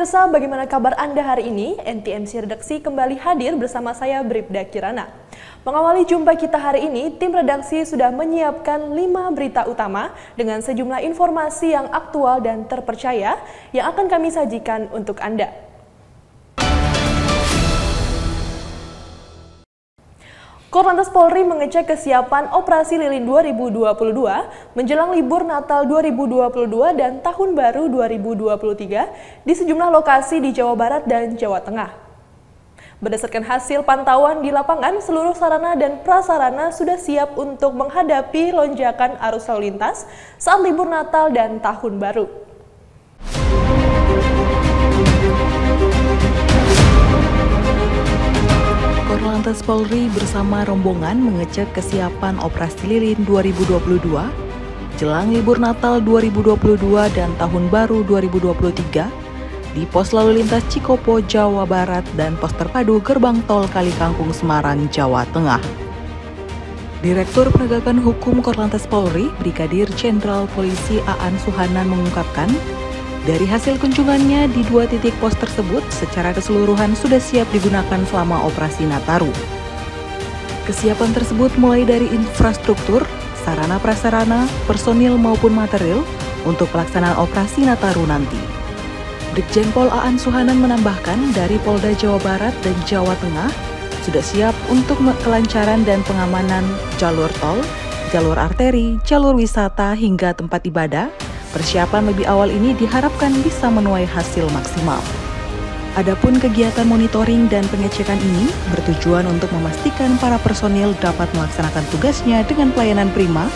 pemirsa, bagaimana kabar Anda hari ini? NTMC Redaksi kembali hadir bersama saya Bribda Kirana. Mengawali jumpa kita hari ini, tim redaksi sudah menyiapkan 5 berita utama dengan sejumlah informasi yang aktual dan terpercaya yang akan kami sajikan untuk Anda. Korlantas Polri mengecek kesiapan Operasi Lilin 2022 menjelang libur Natal 2022 dan Tahun Baru 2023 di sejumlah lokasi di Jawa Barat dan Jawa Tengah. Berdasarkan hasil pantauan di lapangan, seluruh sarana dan prasarana sudah siap untuk menghadapi lonjakan arus lalu lintas saat libur Natal dan Tahun Baru. Korlantas Polri bersama rombongan mengecek kesiapan Operasi Lilin 2022 jelang libur Natal 2022 dan Tahun Baru 2023 di pos lalu lintas Cikopo, Jawa Barat dan pos terpadu gerbang tol Kalikangkung, Semarang, Jawa Tengah. Direktur Penegakan Hukum Korlantas Polri, Brigadir Jenderal Polisi Aan Suhanan mengungkapkan, dari hasil kunjungannya di 2 titik pos tersebut secara keseluruhan sudah siap digunakan selama operasi Nataru. Kesiapan tersebut mulai dari infrastruktur, sarana prasarana, personil maupun material untuk pelaksanaan operasi Nataru nanti. Brigjen Pol Aan Suhanan menambahkan dari Polda Jawa Barat dan Jawa Tengah sudah siap untuk kelancaran dan pengamanan jalur tol, jalur arteri, jalur wisata hingga tempat ibadah. Persiapan lebih awal ini diharapkan bisa menuai hasil maksimal. Adapun kegiatan monitoring dan pengecekan ini bertujuan untuk memastikan para personil dapat melaksanakan tugasnya dengan pelayanan prima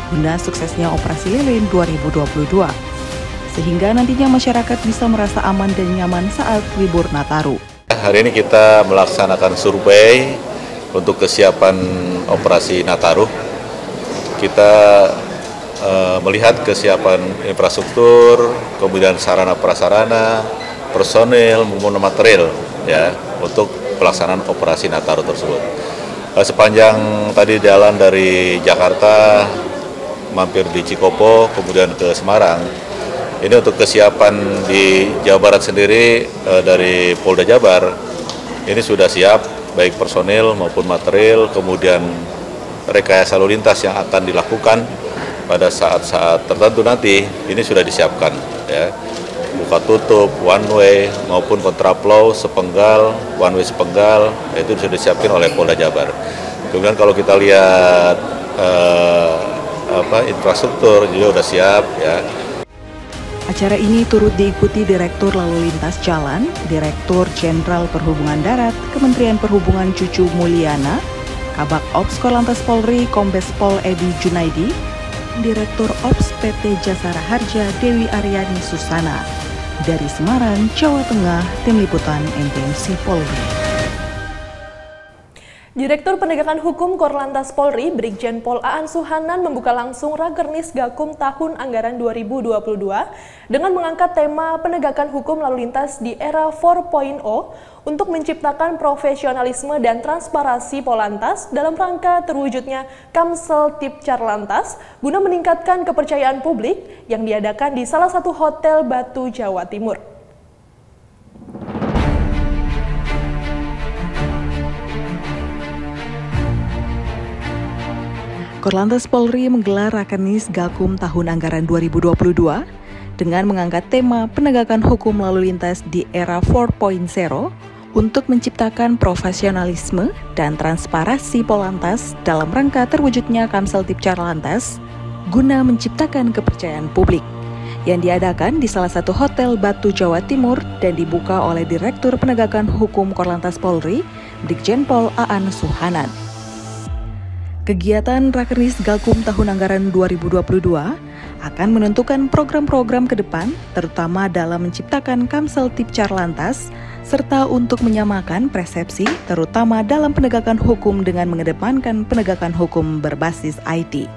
guna suksesnya Operasi Lilin 2022. Sehingga nantinya masyarakat bisa merasa aman dan nyaman saat libur Nataru. Hari ini kita melaksanakan survei untuk kesiapan Operasi Nataru. Kita melihat kesiapan infrastruktur, kemudian sarana prasarana, personil maupun material ya untuk pelaksanaan operasi Nataru tersebut. Sepanjang tadi jalan dari Jakarta mampir di Cikopo kemudian ke Semarang. Ini untuk kesiapan di Jawa Barat sendiri dari Polda Jabar ini sudah siap baik personil maupun material, kemudian rekayasa lalu lintas yang akan dilakukan pada saat-saat tertentu nanti ini sudah disiapkan ya, buka tutup one way maupun kontraflow sepenggal, one way sepenggal, itu sudah disiapkan oleh Polda Jabar. Kemudian kalau kita lihat infrastruktur juga sudah siap ya. Acara ini turut diikuti Direktur Lalu Lintas Jalan, Direktur Jenderal Perhubungan Darat, Kementerian Perhubungan Cucu Mulyana, Kabak Ops Korlantas Polri Kombes Pol Edi Junaidi, Direktur Ops PT Jasara Harja Dewi Aryani Susana. Dari Semarang, Jawa Tengah, Tim Liputan NTMC Polri. Direktur Penegakan Hukum Korlantas Polri, Brigjen Pol Aan Suhanan membuka langsung Rakernis Gakum Tahun Anggaran 2022 dengan mengangkat tema penegakan hukum lalu lintas di era 4.0 untuk menciptakan profesionalisme dan transparansi Polantas dalam rangka terwujudnya Kamsel Tipcar Lantas guna meningkatkan kepercayaan publik yang diadakan di salah satu hotel Batu, Jawa Timur. Korlantas Polri menggelar Rakernis Gakum Tahun Anggaran 2022 dengan mengangkat tema penegakan hukum lalu lintas di era 4.0 untuk menciptakan profesionalisme dan transparansi Polantas dalam rangka terwujudnya Kamsel Tipcar Lantas guna menciptakan kepercayaan publik yang diadakan di salah satu hotel Batu, Jawa Timur dan dibuka oleh Direktur Penegakan Hukum Korlantas Polri, Brigjen Pol Aan Suhanan. Kegiatan Rakernis Gakum Tahun Anggaran 2022 akan menentukan program-program ke depan, terutama dalam menciptakan Kamsel Tipcar Lantas, serta untuk menyamakan persepsi, terutama dalam penegakan hukum dengan mengedepankan penegakan hukum berbasis IT.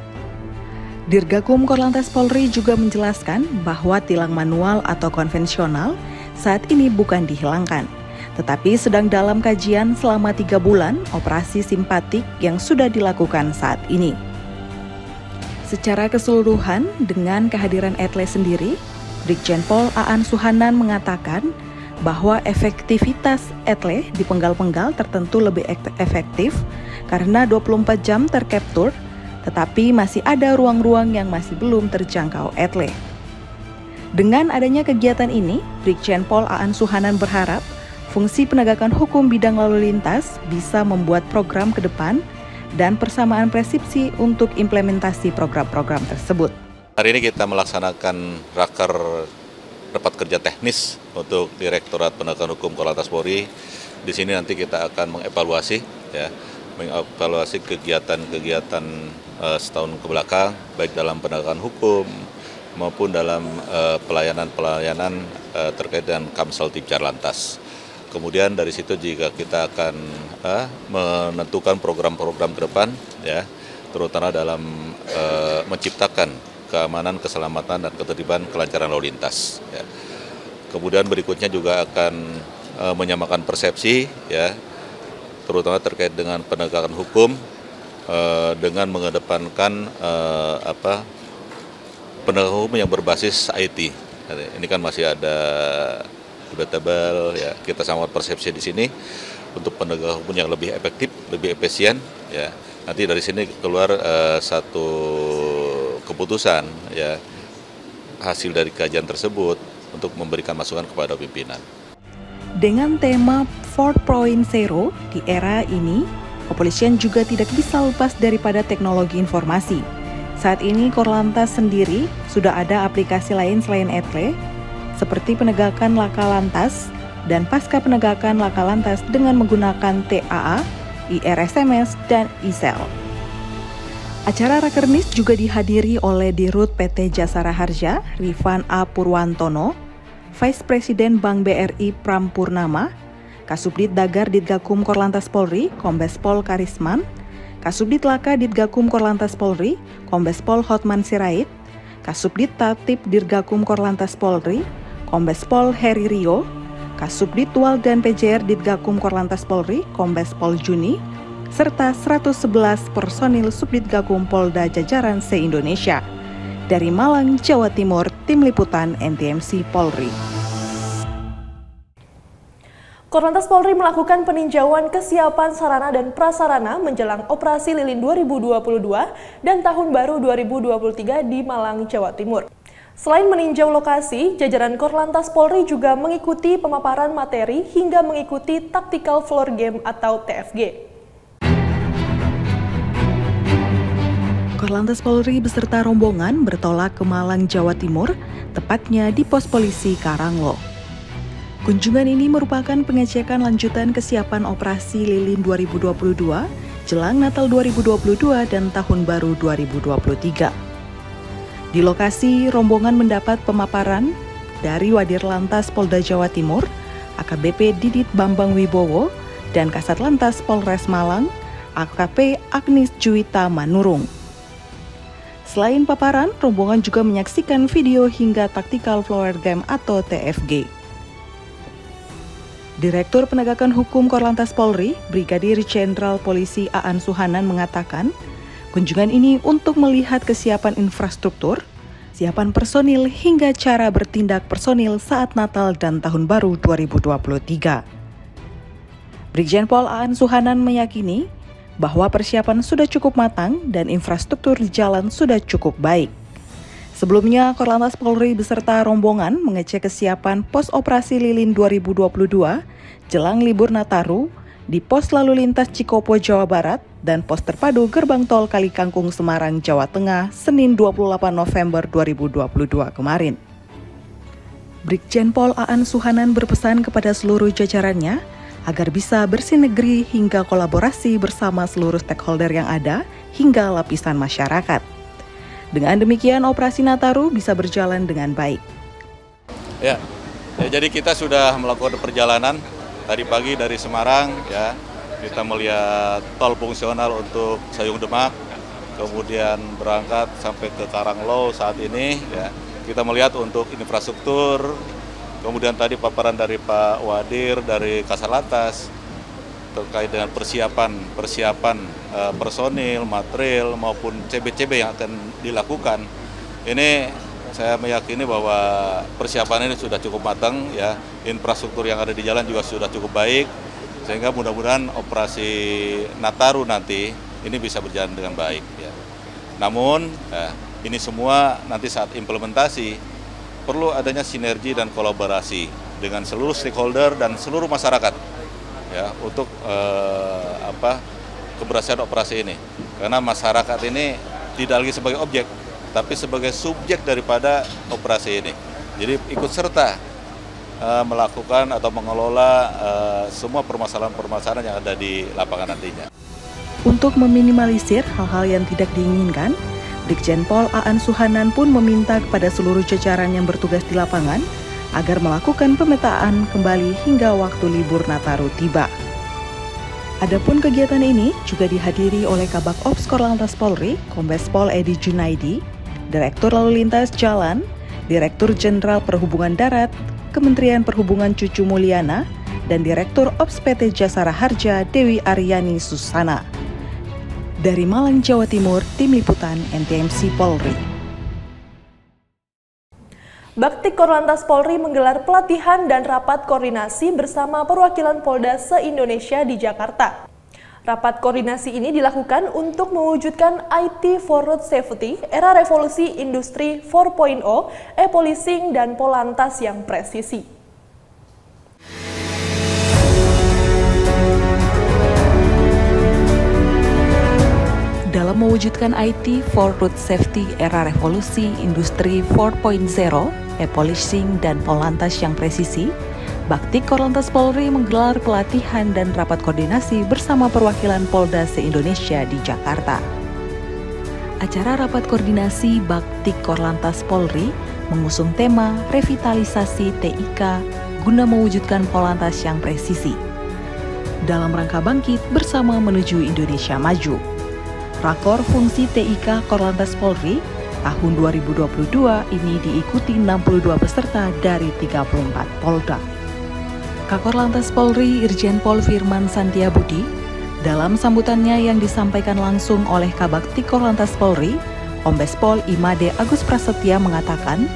Dirgakum Korlantas Polri juga menjelaskan bahwa tilang manual atau konvensional saat ini bukan dihilangkan, tetapi sedang dalam kajian selama 3 bulan operasi simpatik yang sudah dilakukan saat ini. Secara keseluruhan, dengan kehadiran Etle sendiri, Brigjen Pol Aan Suhanan mengatakan bahwa efektivitas etle di penggal-penggal tertentu lebih efektif karena 24 jam tercapture, tetapi masih ada ruang-ruang yang masih belum terjangkau etle. Dengan adanya kegiatan ini, Brigjen Pol Aan Suhanan berharap fungsi penegakan hukum bidang lalu lintas bisa membuat program ke depan dan persamaan persepsi untuk implementasi program-program tersebut. Hari ini kita melaksanakan raker rapat kerja teknis untuk Direktorat Penegakan Hukum Korlantas Polri. Di sini nanti kita akan mengevaluasi kegiatan-kegiatan setahun ke belakang, baik dalam penegakan hukum maupun dalam pelayanan-pelayanan terkait dengan Kamsel Tibjar Lantas. Kemudian dari situ juga kita akan menentukan program-program ke depan, ya, terutama dalam menciptakan keamanan, keselamatan, dan ketertiban kelancaran lalu lintas. Ya. Kemudian berikutnya juga akan menyamakan persepsi, ya, terutama terkait dengan penegakan hukum dengan mengedepankan penegakan hukum yang berbasis IT. Ini kan masih ada debatable, ya, kita samakan persepsi di sini untuk penegakan hukum yang lebih efektif, lebih efisien, ya. Nanti dari sini keluar satu keputusan, ya, hasil dari kajian tersebut untuk memberikan masukan kepada pimpinan. Dengan tema 4.0 di era ini, kepolisian juga tidak bisa lepas daripada teknologi informasi. Saat ini Korlantas sendiri sudah ada aplikasi lain selain etle, seperti penegakan laka lantas dan pasca penegakan laka lantas dengan menggunakan TAA, IRSMS, dan ISEL. Acara Rakernis juga dihadiri oleh Dirut PT Jasara Harja, Rifan A. Purwantono, Vice Presiden Bank BRI Pram Purnama, Kasubdit Dagar Ditgakum Korlantas Polri, Kombes Pol Karisman, Kasubdit Laka Ditgakum Korlantas Polri, Kombes Pol Hotman Sirait, Kasubdit Tatip Dirgakum Korlantas Polri, Kombes Pol Heri Rio, Kasubdit Wal dan PJR Ditgakum Korlantas Polri, Kombes Pol Juni, serta 111 personil Subdit Gakum Polda jajaran se-Indonesia. Dari Malang, Jawa Timur, Tim Liputan NTMC Polri. Korlantas Polri melakukan peninjauan kesiapan sarana dan prasarana menjelang Operasi Lilin 2022 dan Tahun Baru 2023 di Malang, Jawa Timur. Selain meninjau lokasi, jajaran Korlantas Polri juga mengikuti pemaparan materi hingga mengikuti Tactical Floor Game atau TFG. Korlantas Polri beserta rombongan bertolak ke Malang, Jawa Timur, tepatnya di pos polisi Karanglo. Kunjungan ini merupakan pengecekan lanjutan kesiapan Operasi Lilin 2022, jelang Natal 2022 dan Tahun Baru 2023. Di lokasi, rombongan mendapat pemaparan dari Wadir Lantas Polda Jawa Timur, AKBP Didit Bambang Wibowo, dan Kasat Lantas Polres Malang, AKP Agnis Juwita Manurung. Selain paparan, rombongan juga menyaksikan video hingga Tactical Floor Game atau TFG. Direktur Penegakan Hukum Korlantas Polri, Brigadir Jenderal Polisi Aan Suhanan mengatakan, kunjungan ini untuk melihat kesiapan infrastruktur, siapan personil hingga cara bertindak personil saat Natal dan Tahun Baru 2023. Brigjen Pol Aan Suhanan meyakini bahwa persiapan sudah cukup matang dan infrastruktur di jalan sudah cukup baik. Sebelumnya, Korlantas Polri beserta rombongan mengecek kesiapan pos operasi Lilin 2022 jelang libur Nataru di pos lalu lintas Cikopo, Jawa Barat, dan pos terpadu gerbang tol Kalikangkung, Semarang, Jawa Tengah, Senin 28 November 2022 kemarin. Brigjen Pol Aan Suhanan berpesan kepada seluruh jajarannya agar bisa bersinergi hingga kolaborasi bersama seluruh stakeholder yang ada hingga lapisan masyarakat. Dengan demikian, operasi Nataru bisa berjalan dengan baik. Ya, jadi kita sudah melakukan perjalanan tadi pagi dari Semarang, ya. Kita melihat tol fungsional untuk Sayung Demak, kemudian berangkat sampai ke Karanglo saat ini, ya. Kita melihat untuk infrastruktur, kemudian tadi paparan dari Pak Wadir dari Kasat Lantas terkait dengan persiapan personil, material maupun CB-CB yang akan dilakukan. Ini saya meyakini bahwa persiapan ini sudah cukup matang, ya. Infrastruktur yang ada di jalan juga sudah cukup baik, sehingga mudah-mudahan operasi Nataru nanti ini bisa berjalan dengan baik. Ya. Namun ini semua nanti saat implementasi perlu adanya sinergi dan kolaborasi dengan seluruh stakeholder dan seluruh masyarakat, ya, untuk keberhasilan operasi ini. Karena masyarakat ini tidak lagi sebagai objek, tapi sebagai subjek daripada operasi ini. Jadi ikut serta melakukan atau mengelola semua permasalahan-permasalahan yang ada di lapangan nantinya. Untuk meminimalisir hal-hal yang tidak diinginkan, Brigjen Pol Aan Suhanan pun meminta kepada seluruh jajaran yang bertugas di lapangan agar melakukan pemetaan kembali hingga waktu libur Nataru tiba. Adapun kegiatan ini juga dihadiri oleh Kabak Ops Korlantas Polri, Kombes Pol Edi Junaidi, Direktur Lalu Lintas Jalan, Direktur Jenderal Perhubungan Darat, Kementerian Perhubungan Cucu Mulyana, dan Direktur Ops PT Jasara Harja Dewi Aryani Susana. Dari Malang, Jawa Timur, Tim Liputan NTMC Polri. Bakti Korlantas Polri menggelar pelatihan dan rapat koordinasi bersama perwakilan Polda se-Indonesia di Jakarta. Rapat koordinasi ini dilakukan untuk mewujudkan IT for Road Safety, era revolusi industri 4.0, e-policing, dan Polantas yang presisi. Dalam mewujudkan IT for Road Safety era revolusi industri 4.0, e-policing, dan Polantas yang presisi, Bakti Korlantas Polri menggelar pelatihan dan rapat koordinasi bersama perwakilan Polda se-Indonesia di Jakarta. Acara rapat koordinasi Bakti Korlantas Polri mengusung tema revitalisasi TIK guna mewujudkan Polantas yang presisi. Dalam rangka bangkit bersama menuju Indonesia maju. Rakor fungsi TIK Korlantas Polri tahun 2022 ini diikuti 62 peserta dari 34 Polda. Kakor Lantas Polri Irjen Pol Firman Santiabudi dalam sambutannya yang disampaikan langsung oleh Kabakti Korlantas Polri, Kombes Pol Imade Agus Prasetya mengatakan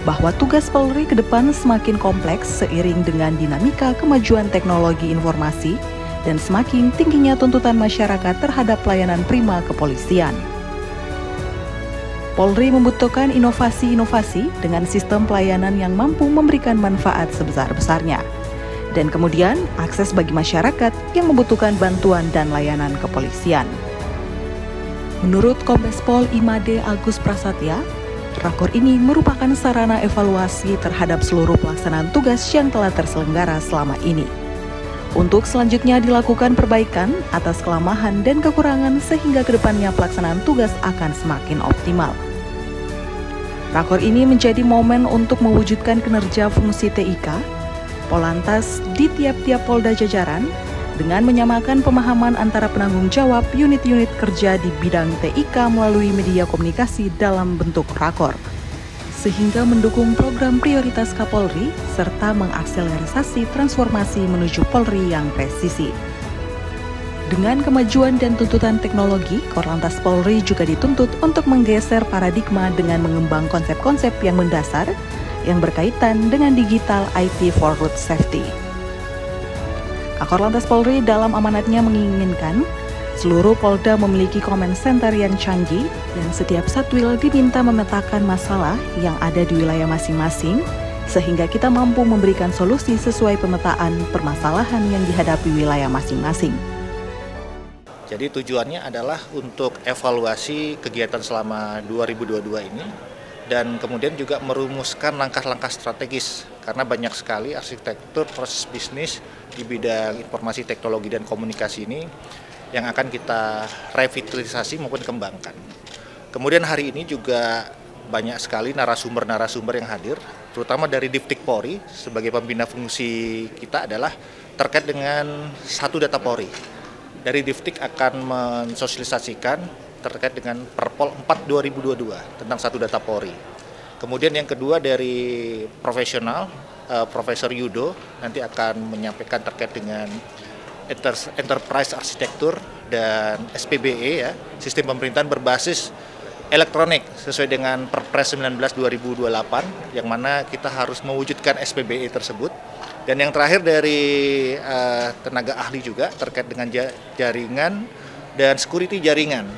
bahwa tugas Polri ke depan semakin kompleks seiring dengan dinamika kemajuan teknologi informasi dan semakin tingginya tuntutan masyarakat terhadap pelayanan prima kepolisian. Polri membutuhkan inovasi-inovasi dengan sistem pelayanan yang mampu memberikan manfaat sebesar-besarnya, dan kemudian akses bagi masyarakat yang membutuhkan bantuan dan layanan kepolisian. Menurut Kombes Pol Imade Agus Prasetya, rakor ini merupakan sarana evaluasi terhadap seluruh pelaksanaan tugas yang telah terselenggara selama ini. Untuk selanjutnya dilakukan perbaikan atas kelemahan dan kekurangan sehingga kedepannya pelaksanaan tugas akan semakin optimal. Rakor ini menjadi momen untuk mewujudkan kinerja fungsi TIK, Polantas di tiap-tiap Polda jajaran dengan menyamakan pemahaman antara penanggung jawab unit-unit kerja di bidang TIK melalui media komunikasi dalam bentuk rakor, sehingga mendukung program prioritas Kapolri serta mengakselerasi transformasi menuju Polri yang presisi. Dengan kemajuan dan tuntutan teknologi, Korlantas Polri juga dituntut untuk menggeser paradigma dengan mengembang konsep-konsep yang mendasar yang berkaitan dengan digital IT for Road Safety. Korlantas Polri dalam amanatnya menginginkan seluruh Polda memiliki command center yang canggih dan setiap satwil diminta memetakan masalah yang ada di wilayah masing-masing sehingga kita mampu memberikan solusi sesuai pemetaan permasalahan yang dihadapi wilayah masing-masing. Jadi tujuannya adalah untuk evaluasi kegiatan selama 2022 ini dan kemudian juga merumuskan langkah-langkah strategis karena banyak sekali arsitektur proses bisnis di bidang informasi teknologi dan komunikasi ini yang akan kita revitalisasi maupun kembangkan. Kemudian hari ini juga banyak sekali narasumber-narasumber yang hadir, terutama dari Divtik Polri sebagai pembina fungsi kita adalah terkait dengan satu data Polri. Dari Divtik akan mensosialisasikan terkait dengan Perpol 4 2022 tentang satu data Polri. Kemudian yang kedua dari profesional, Profesor Yudo nanti akan menyampaikan terkait dengan Enterprise Arsitektur dan SPBE ya, sistem pemerintahan berbasis elektronik sesuai dengan Perpres 19 2028 yang mana kita harus mewujudkan SPBE tersebut. Dan yang terakhir dari tenaga ahli juga terkait dengan jaringan dan security jaringan.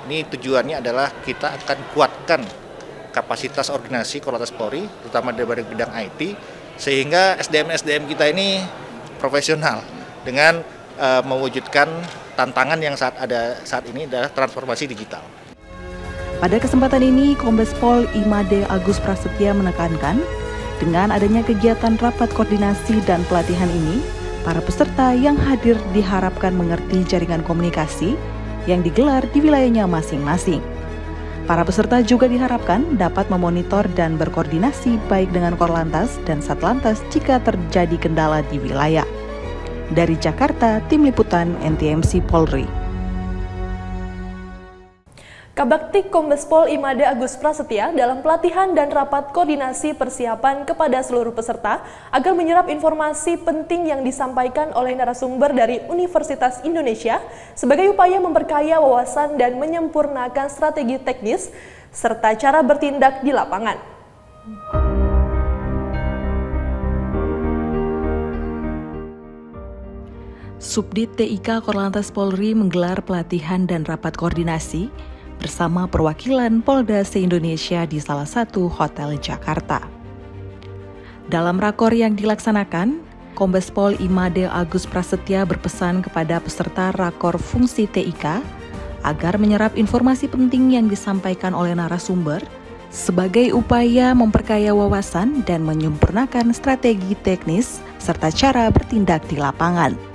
Ini tujuannya adalah kita akan kuatkan kapasitas organisasi Korlantas Polri, terutama dari bidang IT, sehingga SDM kita ini profesional dengan mewujudkan tantangan yang saat ini adalah transformasi digital. Pada kesempatan ini, Kombes Pol Imade Agus Prasetya menekankan, dengan adanya kegiatan rapat koordinasi dan pelatihan ini, para peserta yang hadir diharapkan mengerti jaringan komunikasi yang digelar di wilayahnya masing-masing. Para peserta juga diharapkan dapat memonitor dan berkoordinasi baik dengan Korlantas dan Satlantas jika terjadi kendala di wilayah. Dari Jakarta, Tim Liputan NTMC Polri. Kabaktik Kombes Pol Imade Agus Prasetya dalam pelatihan dan rapat koordinasi persiapan kepada seluruh peserta agar menyerap informasi penting yang disampaikan oleh narasumber dari Universitas Indonesia sebagai upaya memperkaya wawasan dan menyempurnakan strategi teknis serta cara bertindak di lapangan. Subdit TIK Korlantas Polri menggelar pelatihan dan rapat koordinasi bersama perwakilan Polda se-Indonesia di salah satu hotel Jakarta. Dalam rakor yang dilaksanakan, Kombes Pol Imade Agus Prasetya berpesan kepada peserta rakor fungsi TIK agar menyerap informasi penting yang disampaikan oleh narasumber sebagai upaya memperkaya wawasan dan menyempurnakan strategi teknis serta cara bertindak di lapangan.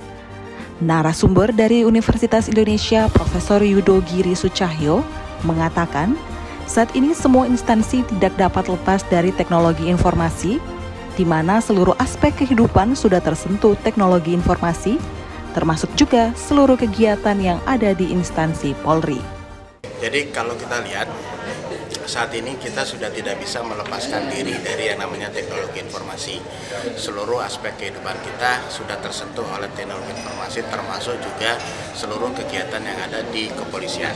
Narasumber dari Universitas Indonesia, Profesor Yudo Giri Sucahyo, mengatakan, saat ini semua instansi tidak dapat lepas dari teknologi informasi, di mana seluruh aspek kehidupan sudah tersentuh teknologi informasi, termasuk juga seluruh kegiatan yang ada di instansi Polri. Jadi kalau kita lihat, saat ini kita sudah tidak bisa melepaskan diri dari yang namanya teknologi informasi. Seluruh aspek kehidupan kita sudah tersentuh oleh teknologi informasi, termasuk juga seluruh kegiatan yang ada di kepolisian.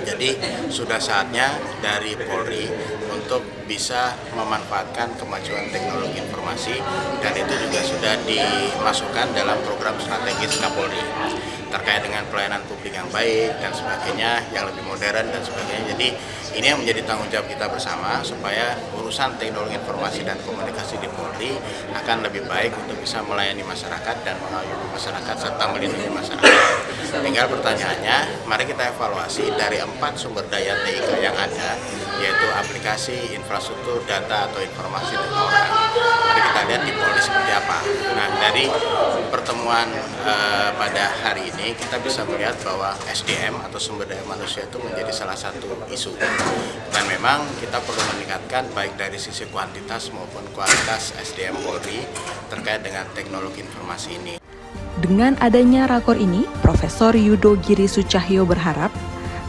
Jadi sudah saatnya dari Polri untuk bisa memanfaatkan kemajuan teknologi informasi, dan itu juga sudah dimasukkan dalam program strategis Kapolri terkait dengan pelayanan publik yang baik dan sebagainya, yang lebih modern dan sebagainya. Jadi ini yang menjadi tanggung jawab kita bersama supaya urusan teknologi informasi dan komunikasi di Polri akan lebih baik untuk bisa melayani masyarakat dan mengayomi masyarakat serta melindungi masyarakat. Tinggal pertanyaannya, mari kita evaluasi dari 4 sumber daya TIK yang ada, yaitu aplikasi, infrastruktur, data atau informasi dan orang. Mari kita lihat di Polri seperti apa. Nah, dari pertemuan pada hari ini kita bisa melihat bahwa SDM atau sumber daya manusia itu menjadi salah satu isu. Dan memang kita perlu meningkatkan baik dari sisi kuantitas maupun kualitas SDM Polri terkait dengan teknologi informasi ini. Dengan adanya rakor ini, Profesor Yudo Giri Sucahyo berharap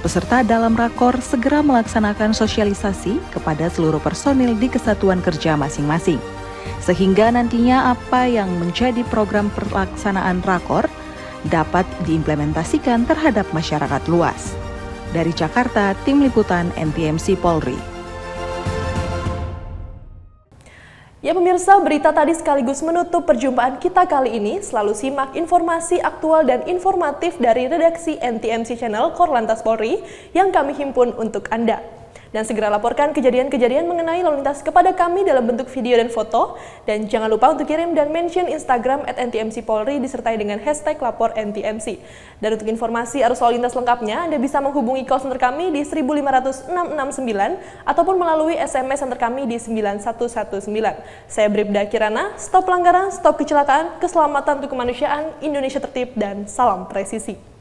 peserta dalam rakor segera melaksanakan sosialisasi kepada seluruh personil di kesatuan kerja masing-masing, sehingga nantinya apa yang menjadi program pelaksanaan rakor dapat diimplementasikan terhadap masyarakat luas. Dari Jakarta, Tim Liputan NTMC Polri. Ya pemirsa, berita tadi sekaligus menutup perjumpaan kita kali ini. Selalu simak informasi aktual dan informatif dari redaksi NTMC Channel Korlantas Polri yang kami himpun untuk Anda. Dan segera laporkan kejadian-kejadian mengenai lalu lintas kepada kami dalam bentuk video dan foto. Dan jangan lupa untuk kirim dan mention Instagram @NTMC Polri disertai dengan hashtag lapor NTMC. Dan untuk informasi arus lalu lintas lengkapnya, Anda bisa menghubungi call center kami di 15669 ataupun melalui SMS center kami di 9119. Saya Bribda Kirana, stop pelanggaran, stop kecelakaan, keselamatan untuk kemanusiaan, Indonesia tertib, dan salam presisi.